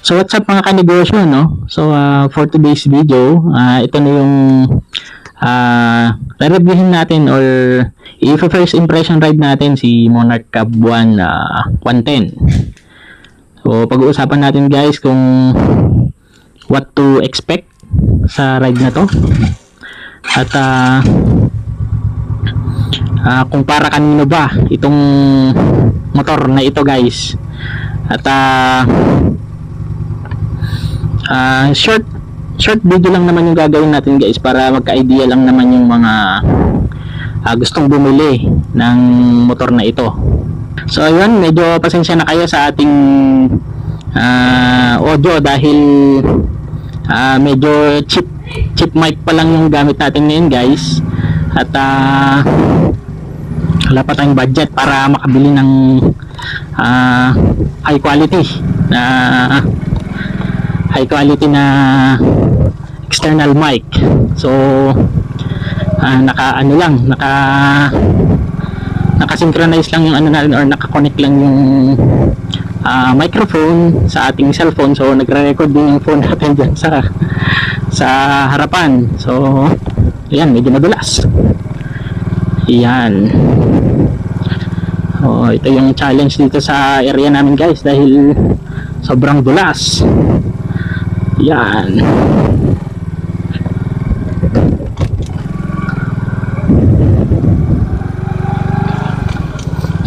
So what's up mga kanegosyo, no? So for today's video, ito na yung re-reviewin natin or i-first impression ride natin si Monarch Cab 1 110. So pag-uusapan natin guys kung what to expect sa ride na to. At kung para kanino ba itong motor na ito guys. At short video lang naman yung gagawin natin guys para magka-idea lang naman yung mga gustong bumili ng motor na ito. So ayun, medyo pasensya na kayo sa ating audio dahil medyo cheap mic pa lang yung gamit natin ngayon guys. At wala pa tayong budget para makabili ng high quality na external mic. So naka-synchronize lang yung ano natin or naka-connect lang yung microphone sa ating cellphone. So nagre-record din yung phone natin dyan sa harapan. So ayan, medyo madulas. Ayan. Ito yung challenge dito sa area namin guys dahil sobrang dulas. Yan.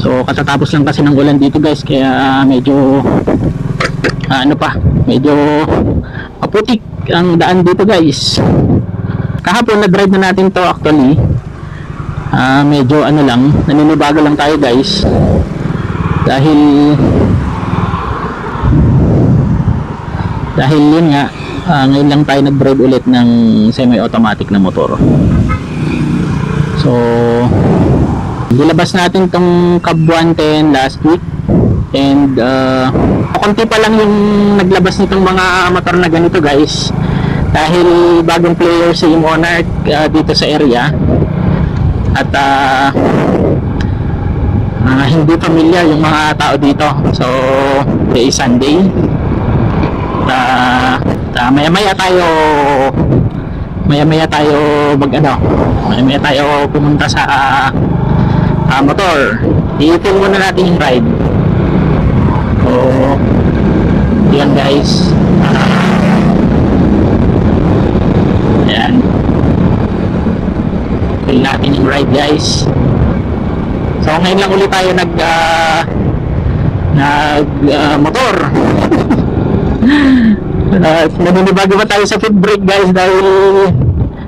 So katatapos lang kasi ng ulan dito guys kaya medyo medyo maputik ang daan dito guys. Kahapon na-drive na natin to actually. Medyo naninibago lang tayo guys dahil yun nga, ngayon lang tayo nag-drive ulit ng semi-automatic na motor. So nilabas natin tong Cab 110 last week and konti pa lang yung naglabas nitong mga motor na ganito guys dahil bagong player si Monarch dito sa area at hindi familiar yung mga tao dito. So today is Sunday. Maya-maya tayo pumunta sa motor. I-film muna natin yung ride. So yan guys. Ayan, film natin yung ride guys. So ngayon lang ulit tayo nag motor. Naninibago pa tayo sa foot brake guys dahil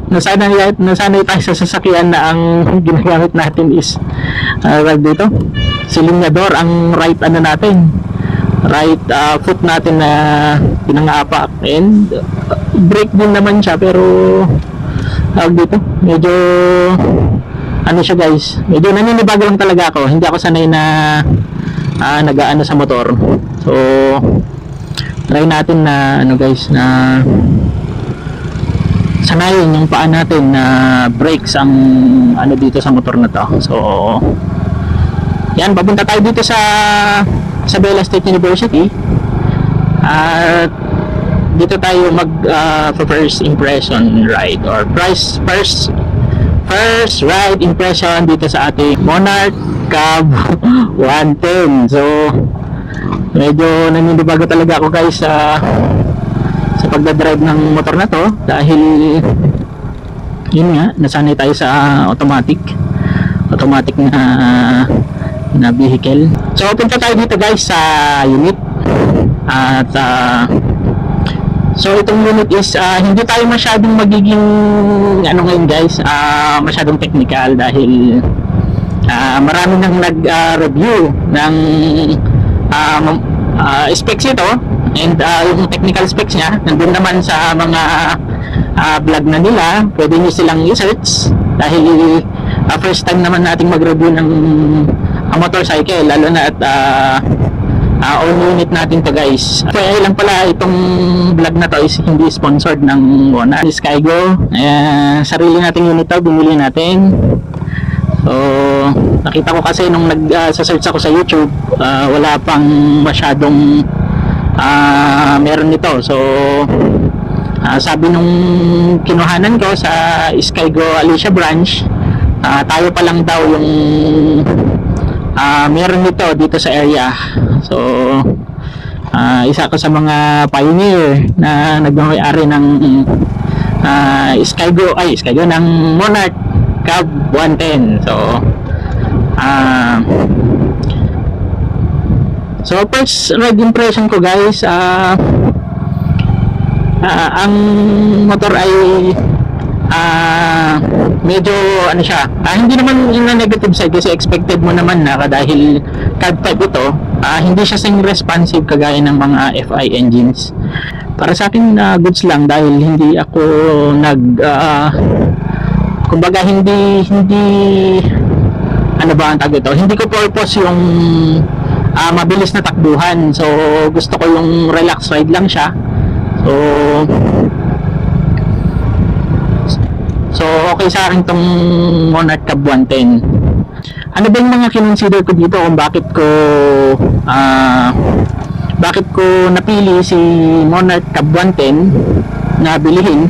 nasanay tayo sa sasakyan na ang ginagamit natin is dito silinyador ang right foot natin na pinangapak and brake din naman siya pero dito medyo siya guys, medyo naninibago lang talaga ako, hindi ako sanay na nag-aano sa motor. So try natin na guys na sanayin yung paa natin na brakes ang dito sa motor na to. So yan, papunta tayo dito sa Isabela State University at dito tayo mag first impression ride or first ride impression dito sa ating Monarch Cab 110. So medyo naninibago talaga ako guys sa pagdadrive ng motor na to dahil yun nga, nasanay tayo sa automatic na vehicle. So punta tayo dito guys sa unit at so itong unit is hindi tayo masyadong magiging ngayon guys, masyadong technical dahil marami nang nag-review ng specs ito and yung technical specs niya nandun naman sa mga vlog na nila. Pwede nyo silang i-search dahil first time naman nating mag-review ng motorcycle, lalo na at own unit natin to guys. Kaya lang pala itong vlog na to is hindi sponsored ng Monarch, Skygo. Sarili nating unit to, bumili natin. So nakita ko kasi nung nag-search ako sa YouTube, wala pang masyadong meron nito. So sabi nung kinuhanan ko sa Skygo Alicia branch, tayo pa lang daw yung meron nito dito sa area. So isa ko sa mga pioneer na nagmamay-ari ng Skygo ng Monarch Cab 110. So first ride impression ko, guys, ang motor ay medyo ano siya, hindi naman yung negative side, kasi expected mo naman na dahil cab type ito, hindi siya sing responsive kagaya ng mga FI engines. Para sa akin goods lang, dahil hindi ako kumbaga hindi ano ba ang tawag ito, hindi ko purpose yung mabilis na takbuhan. So gusto ko yung relax ride lang siya. So okay sa akin tong Monarch Cab 110. Ano ba yung mga kinonsider ko dito kung bakit ko napili si Monarch Cab 110 na bilihin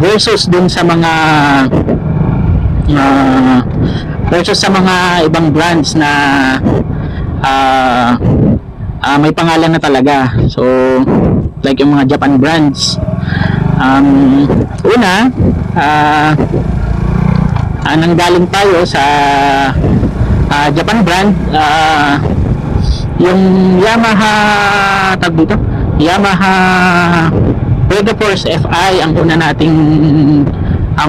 versus dun sa mga ibang brands na may pangalan na talaga. So like yung mga Japan brands. Una, nanggaling tayo sa Japan brand, yung Yamaha Megaforce FI ang una nating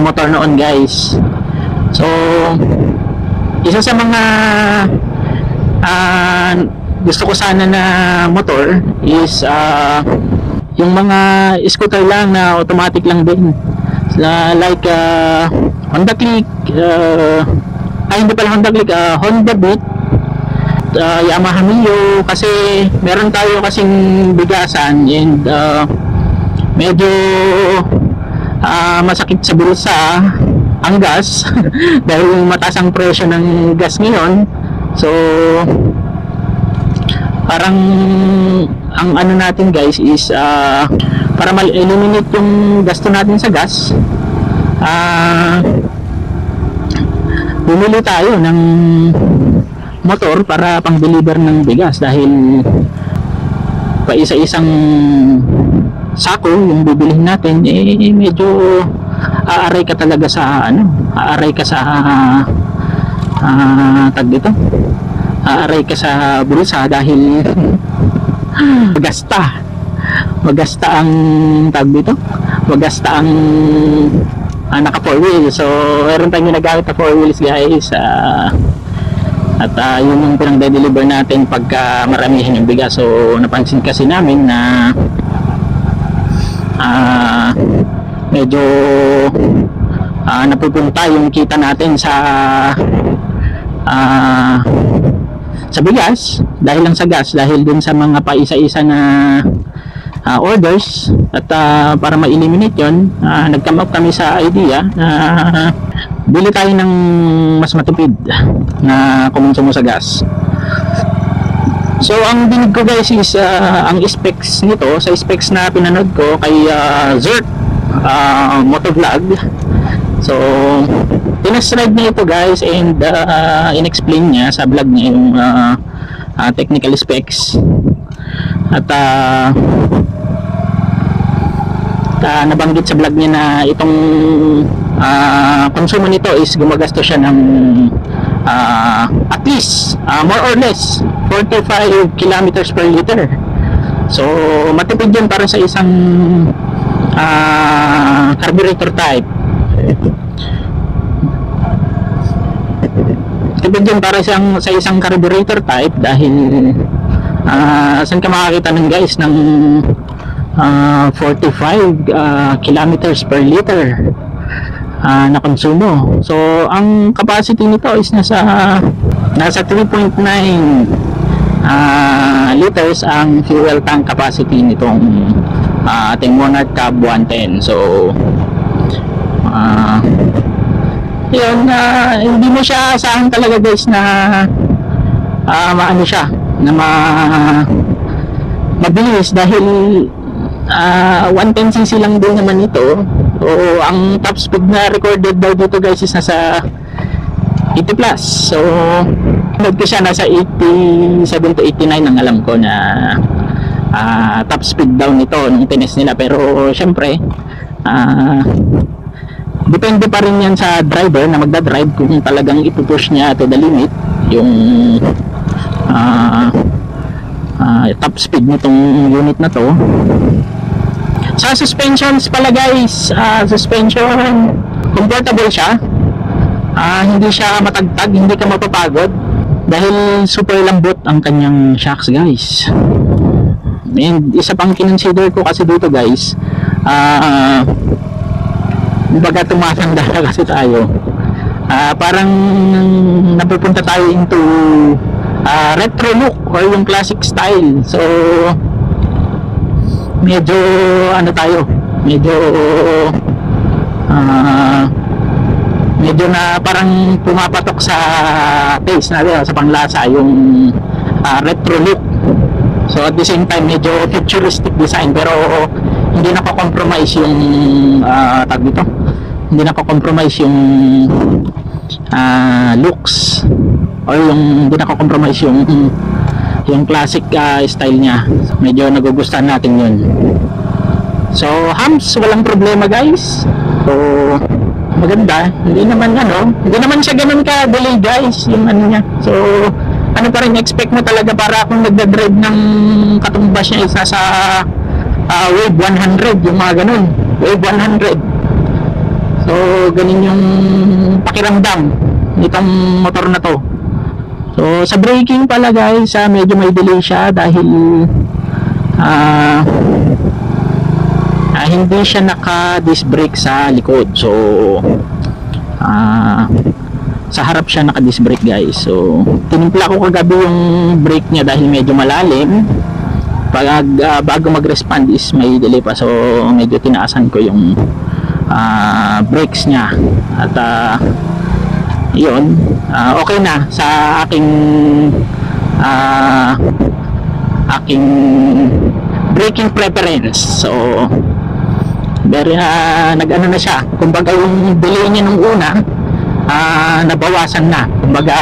motor noon, guys. So isa sa mga gusto ko sana na motor is yung mga scooter lang na automatic lang din, like Honda Click, hindi pala Honda Click, Honda Beat, Yamaha Mio, kasi meron tayo kasing bigasan and medyo masakit sa bulsa ang gas dahil mataas ang presyo ng gas ngayon. So parang ang ano natin, guys, is para ma-eliminate yung gasto natin sa gas, bumili tayo ng motor para pang-deliver ng bigas, dahil pa isa-isang sako yung bibilihin natin, medyo aaray ka talaga sa aaray ka sa bulsa, dahil magasta ang naka 4 wheels. So meron tayong ginagamit na 4 wheels, guys, at yun yung pinang-deliver natin pagka maramihan yung bigas. So napansin kasi namin na medyo napupunta yung kita natin sa bigas, dahil lang sa gas, dahil din sa mga paisa-isa na orders. At para ma-eliminate yun, nag-come up kami sa idea na bili tayo ng mas matipid na kumonsumo sa gas. So ang dinig ko, guys, is ang specs nito, sa specs na pinanood ko kay Zert Motovlog. So tinest-ride niya ito, guys, and in-explain niya sa vlog niya yung technical specs. At nabanggit sa vlog niya na itong konsumo nito is gumagastos siya ng at least more or less 45 kilometers per liter. So matipid yun para sa isang carburetor type. Tipid yun para sa isang carburetor type, dahil saan ka makakita ng, guys, ng 45 kilometers per liter na konsumo. So ang capacity nito is nasa 3.9 liters ang fuel tank capacity nitong ating Monarch Cab 110. So yun, hindi mo siya asahan talaga, guys, na maano siya, na mabilis dahil 110cc lang din naman ito. So ang top speed na recorded daw dito guys is nasa 80 plus. So load ko siya nasa 87 to 89 ang alam ko na top speed daw nito nung tinest nila. Pero syempre depende pa rin yan sa driver na magdadrive kung talagang ipupush niya to the limit yung top speed nitong unit na to. Sa suspensions pala guys, suspension comfortable siya, hindi siya matagtag, hindi ka mapapagod dahil super lambot ang kanyang shocks guys. And isa pang kinonsider ko kasi dito guys, baga tumatanda kasi tayo, parang napupunta tayo into retro look or yung classic style. So medyo ano tayo, medyo na parang pumapatok sa taste natin, sa panglasa yung retro look. So at the same time medyo futuristic design, pero hindi nako-compromise yung tag dito, hindi nako-compromise yung looks or yung hindi nako-compromise yung classic style niya. Medyo nagugustuhan natin yun. So humps, walang problema guys. So maganda, hindi naman siya ganun ka delay guys yung ano niya. So ano pa rin expect mo talaga para kung nagda-drive ng katumbas niya isa sa wave 100, yung mga ganun, wave 100. So ganun yung pakiramdam nitong motor na to. So sa braking pala guys, medyo may delay siya dahil hindi siya naka disc brake sa likod. So sa harap siya naka disc brake guys. So tinimpla ko kagabi yung brake niya dahil medyo malalim. Pag bago mag-respond is may delay pa, so medyo tinaasan ko yung brakes niya at yun, okay na sa aking braking preference. So very nag-ano na siya, kumbaga yung delay niya nung una nabawasan na, kumbaga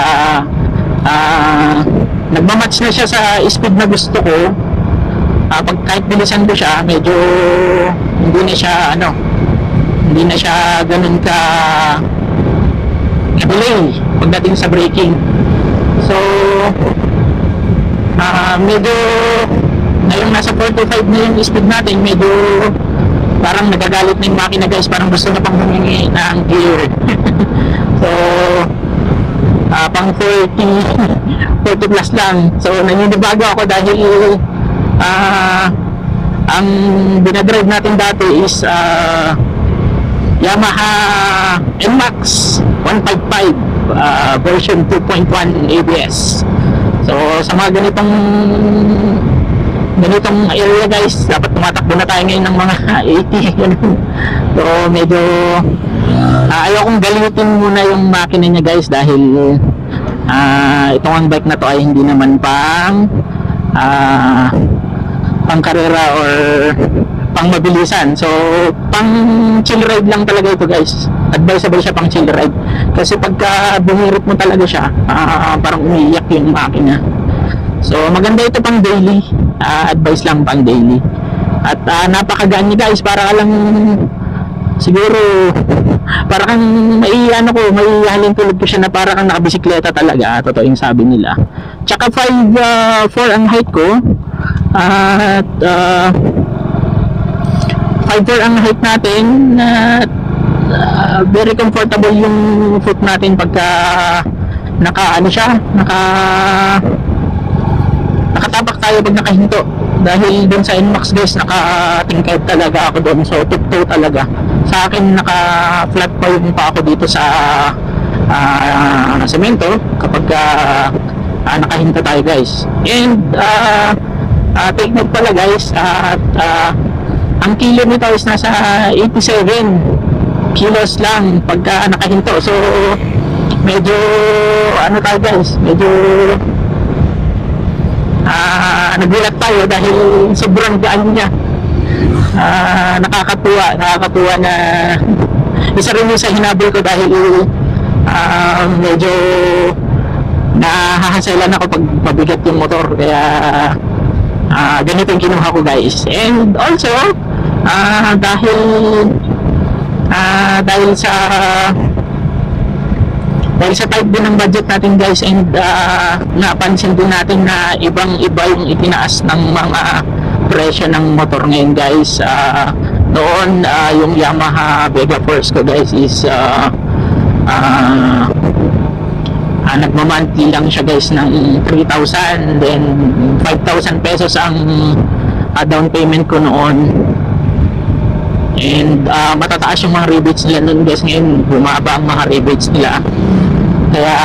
nagmamatch na siya sa speed na gusto ko. Pag kahit bilisan ko siya, medyo hindi na siya ganun ka delay pagdating sa braking. So medyo ngayong nasa 45 na yung speed natin, medyo parang nagagalit na yung makina guys, parang gusto na pang humingi ng gear. So pang 40 plus lang. So naninibago ako dahil ang binadrive natin dati is Yamaha NMAX 155 version 2.1 ABS. So sa mga ganitong area guys, dapat tumatakbo na tayo ngayon ng mga 80 ganun. So medyo ayokong galitin muna yung makina niya guys dahil itong ang bike na to ay hindi naman pang karera or pang mabilisan. So pang chill ride lang talaga ito guys. Advisable siya pang chill ride kasi pagka bumirit mo talaga siya, parang umiiyak yung makina. So maganda ito pang daily, advice lang pang daily. At napakagaan niya guys, para ka lang siguro para kang may halin tulog ko siya na para kang nakabisikleta talaga, totoo yung sabi nila. Tsaka 5'4" ang height ko at 5'4" ang height natin at very comfortable yung foot natin pagka nakatapak tayo pag nakahinto. Dahil doon sa NMAX guys, nakatingkad talaga ako doon, so tiptoe talaga. Sa akin naka-flat pa yung pa ako dito sa semento kapag nakahinto tayo guys. And take note pala guys, ang kilo nito is nasa 87 kilos lang pagka nakahinto. So medyo tayo guys, medyo nagulat tayo dahil sobrang gaan niya. Nakakatuwa na isa rin yung sa hinabol ko dahil medyo nahahaselan ako pag mabigat yung motor, kaya ganito yung kinuha ko guys. And also dahil sa type din ng budget natin guys, and napansin din natin na ibang-iba yung itinaas ng mga presyo ng motor ngayon guys. Noon yung Yamaha Vega Force ko guys is nagmamonthly lang siya guys ng 3,000, then 5,000 pesos ang down payment ko noon. And matataas yung mga rebates nila noon guys. Ngayon bumaba ang mga rebates nila, kaya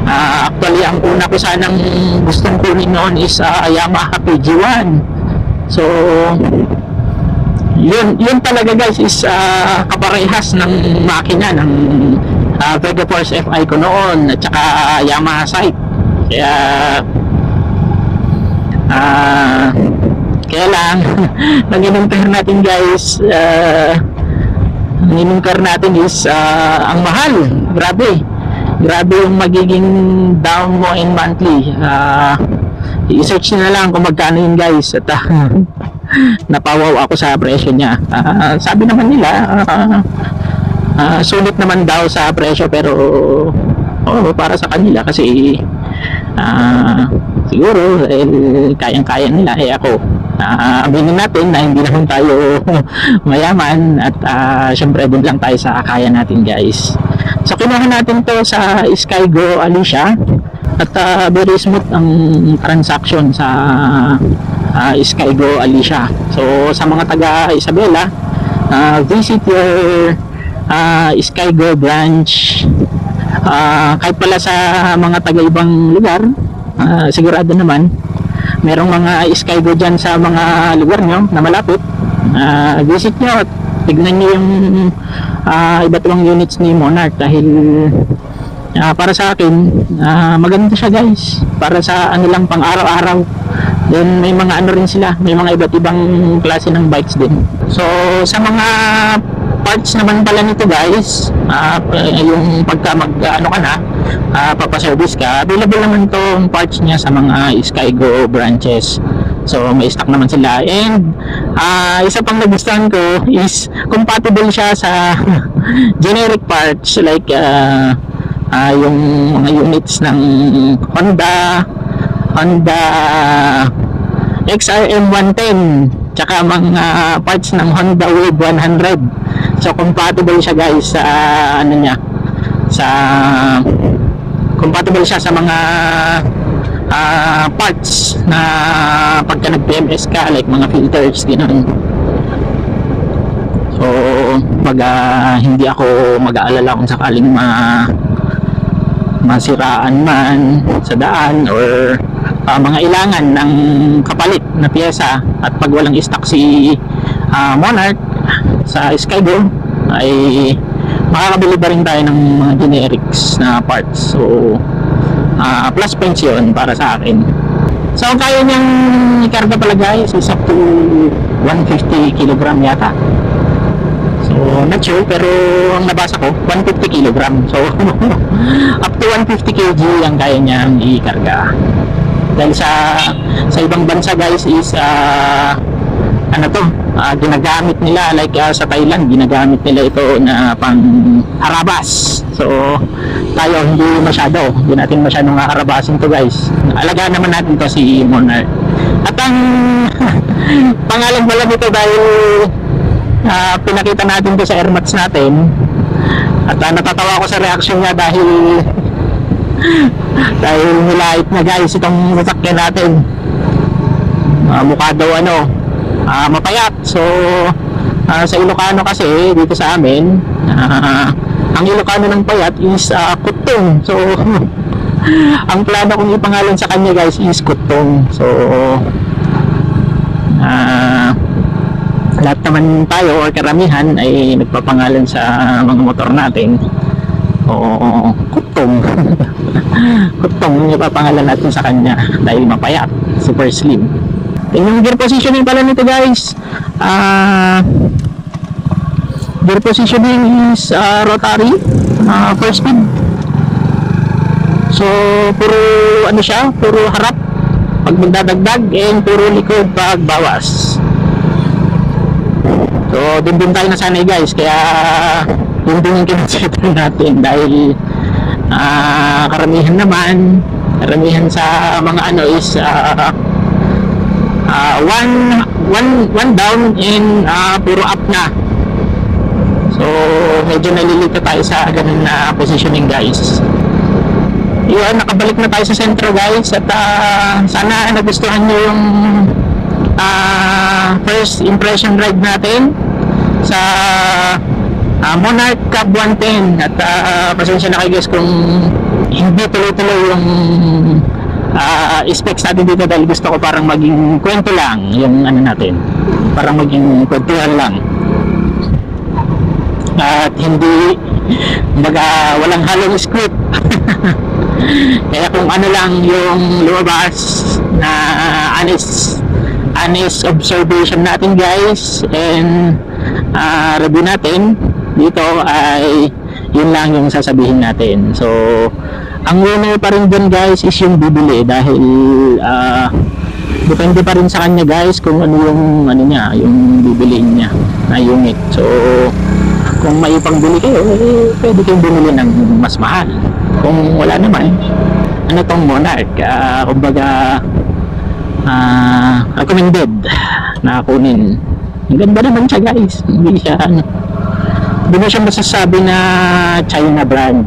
actually ang una ko sanang gustong kunin noon is Yamaha PG1. So yun talaga guys is kaparehas ng makina ng Vega Force FI ko noon at saka Yamaha Sight. Kaya lang nag-incur natin guys, natin is ang mahal. Grabe yung magiging down mo in monthly. I-search na lang kung magkano yun guys, at napawaw ako sa presyo niya. Sabi naman nila sulit naman daw sa presyo, pero para sa kanila kasi siguro kayang-kaya nila. Ako aminin natin na hindi naman tayo mayaman, at syempre dun lang tayo sa kaya natin guys. So kinuha natin to sa Skygo Alicia, at very smooth ang transaction sa Skygo Alicia. So sa mga taga Isabela, visit your Skygo branch. Kahit pala sa mga taga ibang lugar, sigurado naman merong mga Skygo dyan sa mga lugar nyo na malapit. Visit nyo at tignan nyo yung iba't ibang units ni Monarch, dahil para sa akin maganda siya guys, para sa ano lang, pang araw-araw. Then may mga ano rin sila, may mga iba't ibang klase ng bikes din. So sa mga parts naman pala nito guys, yung pagka papaservice ka, available naman tong parts niya sa mga Skygo branches. So may stock naman sila. And isa pang nagustuhan ko is compatible siya sa generic parts, like yung mga units ng Honda XRM 110, tsaka mga parts ng Honda Wave 100. So compatible siya guys sa compatible siya sa mga parts na pagka nag-PMS ka, like mga filters, gano'n. So hindi ako mag-aalala kung sakaling masiraan man sa daan, or mga ilangan ng kapalit na piyesa. At pag walang stock si Monarch sa Skygo, ay makakabili pa rin tayo ng mga generics na parts. So plus points yun para sa akin. So kaya niyang ikarga pala guys is up to 150 kg yata. So not sure, pero ang nabasa ko 150 kg. So up to 150 kg ang kaya niyang ikarga. Dahil sa ibang bansa guys is ginagamit nila, like sa Thailand, ginagamit nila ito na pang harabas. So tayo hindi natin masyadong harabasin to guys. Alagaan naman natin to si Monarch. At ang pangalan pala nito dahil pinakita natin to sa airmats natin, at natatawa ko sa reaction niya dahil nilait na guys itong sasakyan natin. Mukha daw mapayat. So sa Ilocano kasi, dito sa amin, ang Ilocano ng payat is kutong. So ang plano kong ipangalan sa kanya guys is kutong. So lahat naman tayo or karamihan ay nagpapangalan sa mga motor natin. Kutong. Kutong yung ipapangalan natin sa kanya dahil mapayat, super slim. Yung gear positioning pala nito guys, gear positioning is rotary, 4-speed. So puro ano siya, puro harap pag magdadagdag and puro likod pag bawas. So din tayo nasanay guys, kaya yun din yung kinonsider natin dahil karamihan sa mga ano is one down and puro up na. So medyo nalilito tayo sa ganun na positioning guys. Yun, nakabalik na tayo sa sentro guys, at sana nagustuhan nyo yung first impression ride natin sa Monarch Cab 110. At pasensya na kayo guys kung hindi tuloy-tuloy yung specs natin dito dahil gusto ko parang maging kwento lang yung ano natin, parang maging kwentuhan lang at hindi walang halong script. Kaya kung ano lang yung lumabas na honest observation natin guys and review natin dito ay yun lang yung sasabihin natin. So ang winner pa rin dun guys is yung bibili dahil depende pa rin sa kanya guys kung ano yung ano niya, yung bibiliin niya na unit. So kung may pangbili kayo, pwede kayong bumili ng mas mahal. Kung wala naman, ano tong Monarch, kumbaga recommended na kunin. Ang ganda naman siya guys, hindi mo siya masasabi na China brand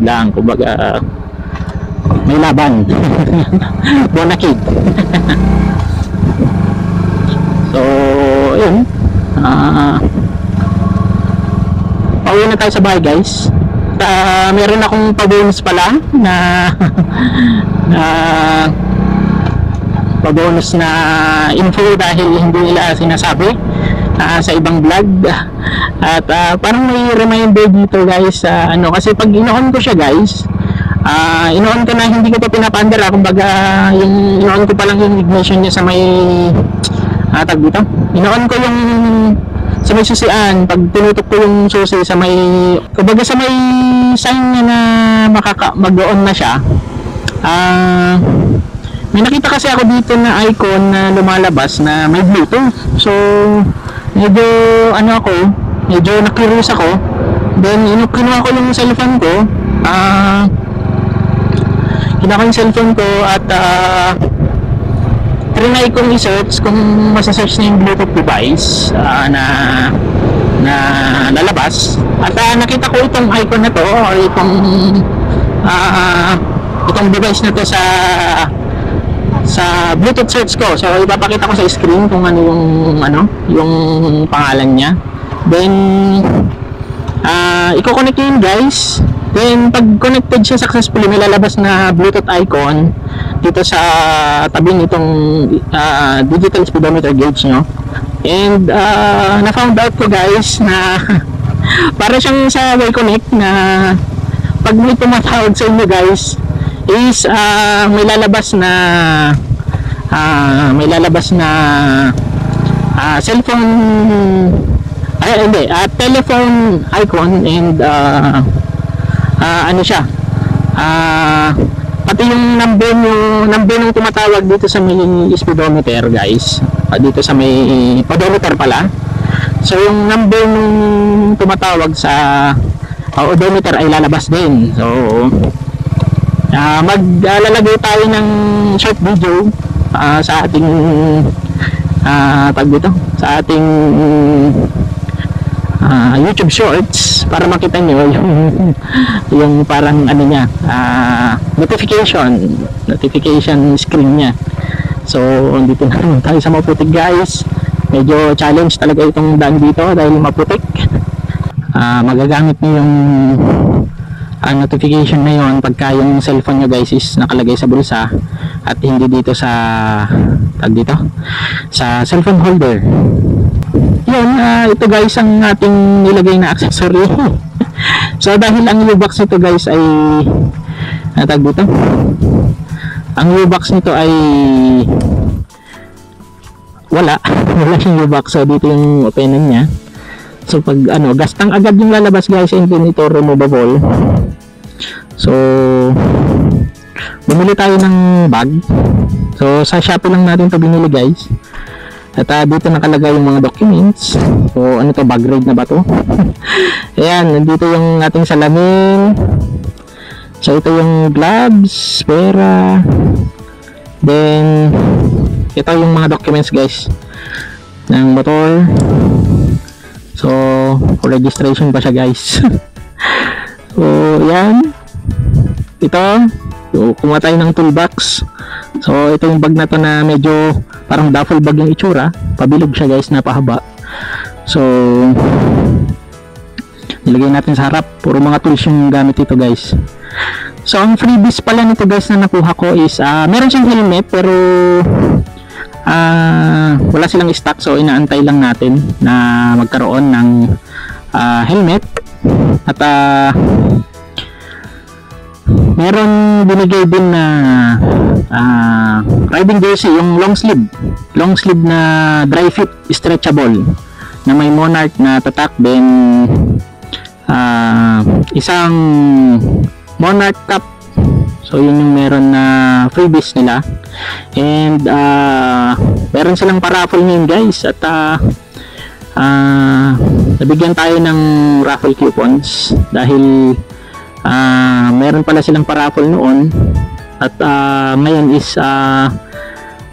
lang, kumbaga may laban. Bonakid. So yun, pauwi na tayo sa bahay guys. Meron akong pa-bonus pala na pa-bonus na info dahil hindi nila sinasabi sa ibang vlog. At parang may reminder dito guys, kasi pag ino-on ko siya guys, ino-on ko na hindi ko pa pinapaandar, kumbaga yung ino-on ko pa lang yung ignition niya sa may tag dito, ino-on ko yung sa may susian, pag tinutok ko yung susi sa may, kumbaga sa may sign niya na mag-on na siya, may nakita kasi ako dito na icon na lumalabas na may Bluetooth. So medyo medyo na-curious ako. Then kinuha ko yung cellphone ko, at trinay kong i-search kung masasearch na yung Bluetooth device na lalabas. At nakita ko itong icon na to, or itong device na to sa Bluetooth search ko. So ipapakita ko sa screen kung ano yung pangalan niya. Then i-connect yun guys. Then pag connected siya successfully, may lalabas na Bluetooth icon dito sa tabi nitong digital speedometer gauge nyo. And na-found out ko guys na para siyang sa Wayconnect na pag may tumatawag sa inyo guys is may lalabas na cellphone, telephone icon, and pati yung number ng tumatawag dito sa may speedometer guys, dito sa may odometer pala. So yung number ng tumatawag sa odometer ay lalabas din. So maglalagay tayo ng short video sa ating sa ating YouTube Shorts para makita nyo yung parang notification screen nya. So dito na naman tayo sa maputik guys. Medyo challenge talaga itong daan dito dahil maputik. Magagamit nyo yung notification na yon pagka yung cellphone nyo guys is nakalagay sa bulsa at hindi dito sa sa cellphone holder. Yun, ito guys ang ating nilagay na accessory. So dahil ang U-box nito guys ay Tag dito. Ang U-box nito ay wala siyang U-box, so dito yung openan niya. So pag gastang agad yung lalabas guys, and then ito removable. So bumili tayo ng bag. So sa Shopee lang natin to binili guys. At dito nakalagay yung mga documents. So ano to, bag raid na ba to? Ayan, nandito yung ating salamin. So ito yung gloves, pera. Then ito yung mga documents guys ng motor. So for registration pa siya guys. So yan. Ito, so, kumuha tayo ng toolbox. So ito yung bag na to na medyo parang duffel bag yung itsura. Pabilog siya guys, napahaba. So nilagay natin sa harap. Puro mga tools yung gamit ito guys. So ang freebies pala nito guys na nakuha ko is meron siyang helmet, pero wala silang stock, so inaantay lang natin na magkaroon ng helmet. At meron binigay din na riding jersey, yung long sleeve na dry fit stretchable na may Monarch na tatak, then isang Monarch cap. So yun yung meron na freebies nila. And meron silang paraffle ngayon guys. At nabigyan tayo ng raffle coupons dahil meron pala silang paraffle noon. At ngayon is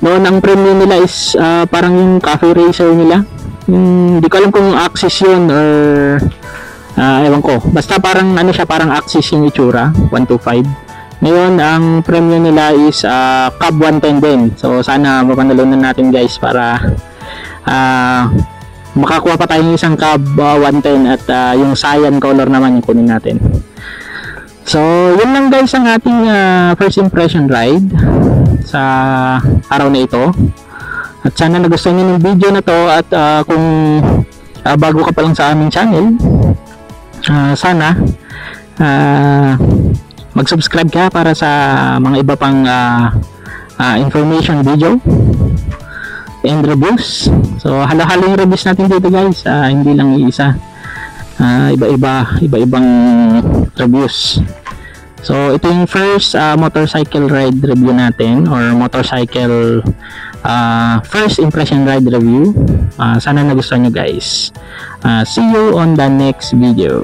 noon ang premium nila is parang yung cafe racer nila. Hindi ko alam kung Axis yun or ewan ko. Basta parang ano siya, parang Axis yung itsura, 125. Ngayon, ang premium nila is Cab 110 din. So, sana mapanalunan natin guys para makakuha pa tayo ng isang Cab 110 at yung cyan color naman yung kunin natin. So, yun lang guys ang ating first impression ride sa araw na ito. At sana nagustuhan niyo yung video na to. At kung bago ka pa lang sa aming channel, sana mag-subscribe ka para sa mga iba pang information video and reviews. So halo-halo yung reviews natin dito guys, hindi lang iisa, iba-ibang reviews. So ito yung first motorcycle ride review natin, or motorcycle first impression ride review. Sana nagustuhan nyo guys. See you on the next video.